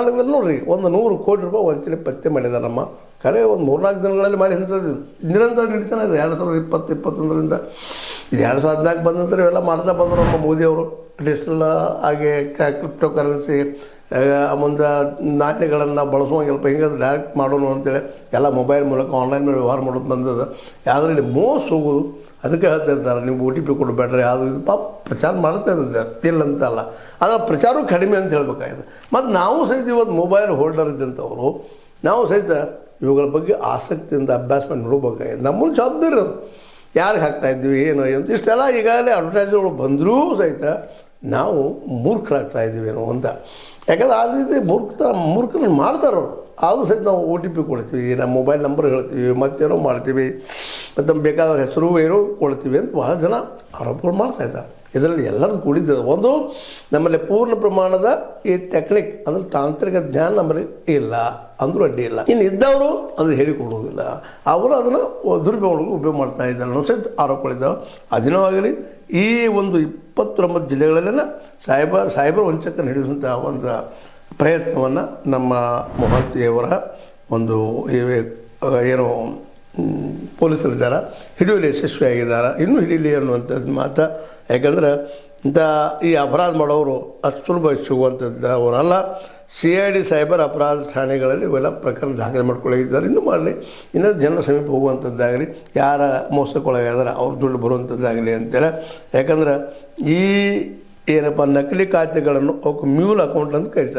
ಕರ್ನಾಟಕದಲ್ಲಿ ನೋಡ್ರಿ ಒಂದು 100 ಕೋಟಿ ರೂಪಾಯಿ ವಂಚನೆ ಪತ್ತೆ ಮಾಡಿದಾರಮ್ಮ. ಖರೆ ಒಂದು 3-4 ದಿನಗಳಲ್ಲಿ ಮಾಡಿ ಇಂಥದ್ದು ನಿರಂತರ ನಡೀತಾನೆ ಇದೆ. 2020-21ರಿಂದ ಇದು 2014 ಬಂದ ನಂತರ ಇವೆಲ್ಲ ಮಾಡ್ತಾ ಬಂದರು ನಮ್ಮ ಮೋದಿಯವರು. ಡಿಜಿಟಲ್ ಹಾಗೆ ಕ್ರಿಪ್ಟೋ ಕರೆನ್ಸಿ ಮುಂದೆ ನಾಣ್ಯಗಳನ್ನು ಬಳಸುವಂಗಿಲ್ಪ ಹಿಂಗೆ ಡೈರೆಕ್ಟ್ ಮಾಡೋಣ ಅಂತೇಳಿ ಎಲ್ಲ ಮೊಬೈಲ್ ಮೂಲಕ ಆನ್ಲೈನ್ ಮೇಲೆ ವ್ಯವಹಾರ ಮಾಡೋದು ಬಂದದ. ಯಾವುದ್ರಲ್ಲಿ ಮೋಸ ಹೋಗೋದು ಅದಕ್ಕೆ ಹೇಳ್ತಿರ್ತಾರೆ, ನೀವು OTP ಕೊಡಬೇಡ್ರಿ ಯಾವುದು ಇದು ಪಾಪ ಪ್ರಚಾರ ಮಾಡ್ತಾ ಇದ್ದಾರೆ, ಇಲ್ಲ ಅಂತಲ್ಲ. ಅದರ ಪ್ರಚಾರ ಕಡಿಮೆ ಅಂತ ಹೇಳ್ಬೇಕಾಗಿದೆ. ಮತ್ತು ನಾವು ಸಹಿತ ಇವತ್ತು ಮೊಬೈಲ್ ಹೋಲ್ಡರ್ ಇದ್ದಂಥವ್ರು ನಾವು ಸಹಿತ ಇವುಗಳ ಬಗ್ಗೆ ಆಸಕ್ತಿಯಿಂದ ಅಭ್ಯಾಸ ಮಾಡಿ ನೋಡಬೇಕಾಗಿದೆ. ನಮ್ಮನ್ನು ಜವಾಬ್ದಾರಿ ಅದು ಯಾರಿಗೆ ಹಾಕ್ತಾಯಿದ್ವಿ ಏನು ಅಂತ ಇಷ್ಟೆಲ್ಲ ಈಗಾಗಲೇ ಅಡ್ವರ್ಟೈಸ್ಗಳು ಬಂದರೂ ಸಹಿತ ನಾವು ಮೂರ್ಖರಾಗ್ತಾಯಿದ್ದೀವಿ ಏನೋ ಅಂತ. ಯಾಕಂದ್ರೆ ಆ ರೀತಿ ಮೂರ್ಖರನ್ನು ಮಾಡ್ತಾರವ್ರು. ಆದರೂ ಸಹಿತ ನಾವು OTP ಕೊಡ್ತೀವಿ, ನಮ್ಮ ಮೊಬೈಲ್ ನಂಬರ್ ಹೇಳ್ತೀವಿ, ಮತ್ತೇನೋ ಮಾಡ್ತೀವಿ, ಮತ್ತು ನಮ್ಗೆ ಬೇಕಾದವ್ರ ಹೆಸರು ಏನೋ ಕೊಡ್ತೀವಿ ಅಂತ ಭಾಳ ಜನ ಆರೋಪಗಳು ಮಾಡ್ತಾಯಿದ್ದಾರೆ. ಇದರಲ್ಲಿ ಎಲ್ಲರೂ ಕೂಡಿದ್ದದು. ಒಂದು ನಮ್ಮಲ್ಲಿ ಪೂರ್ಣ ಪ್ರಮಾಣದ ಈ ಟೆಕ್ನಿಕ್ ಅಂದರೆ ತಾಂತ್ರಿಕ ಜ್ಞಾನ ನಮ್ಮಲ್ಲಿ ಇಲ್ಲ ಅಂದರೂ ಅಡ್ಡಿ ಇಲ್ಲ. ಇನ್ನು ಇದ್ದವರು ಅದನ್ನು ಹೇಳಿಕೊಡುವುದಿಲ್ಲ, ಅವರು ಅದನ್ನು ಉಪಯೋಗ ಮಾಡ್ತಾ ಇದ್ದಾರೆ ಅನ್ನೋ ಸಹಿತ ಆರೋಪಗಳಿದ್ದಾವೆ. ಅದೇನೋ ಆಗಲಿ, ಈ ಒಂದು 29 ಜಿಲ್ಲೆಗಳಲ್ಲಿನ ಸೈಬರ್ ವಂಚಕರನ್ನು ಹಿಡಿಯುವಂಥ ಒಂದು ಪ್ರಯತ್ನವನ್ನು ನಮ್ಮ ಮೊಹಂತಿಯವರ ಒಂದು ಏನೋ ಪೊಲೀಸರಿದ್ದಾರೆ ಹಿಡಿಯಲು ಯಶಸ್ವಿಯಾಗಿದ್ದಾರೆ. ಇನ್ನೂ ಹಿಡೀಲಿ ಅನ್ನುವಂಥದ್ದು ಮಾತು. ಯಾಕಂದ್ರೆ ಇಂಥ ಈ ಅಪರಾಧ ಮಾಡೋರು ಅಷ್ಟು ಸುಲಭ ಸಿಗುವಂಥದ್ದು ಅವರಲ್ಲ. CID ಸೈಬರ್ ಅಪರಾಧ ಠಾಣೆಗಳಲ್ಲಿ ಇವೆಲ್ಲ ಪ್ರಕರಣ ದಾಖಲೆ ಮಾಡ್ಕೊಳ್ಳಿದ್ದಾರೆ. ಇನ್ನೂ ಮಾಡಲಿ, ಇನ್ನೂ ಜನರ ಸಮೀಪ ಹೋಗುವಂಥದ್ದಾಗಲಿ, ಯಾರ ಮೋಸಕ್ಕೊಳಗಾದ್ರೆ ಅವ್ರ ದುಡ್ಡು ಬರುವಂಥದ್ದಾಗಲಿ ಅಂತೇಳಿ. ಯಾಕಂದ್ರೆ ಈ ಏನಪ್ಪ ನಕಲಿ ಖಾತೆಗಳನ್ನು ಅವಕ್ಕೆ ಮ್ಯೂಲ್ ಅಕೌಂಟ್ ಅಂತ ಕರೀತಾರೆ.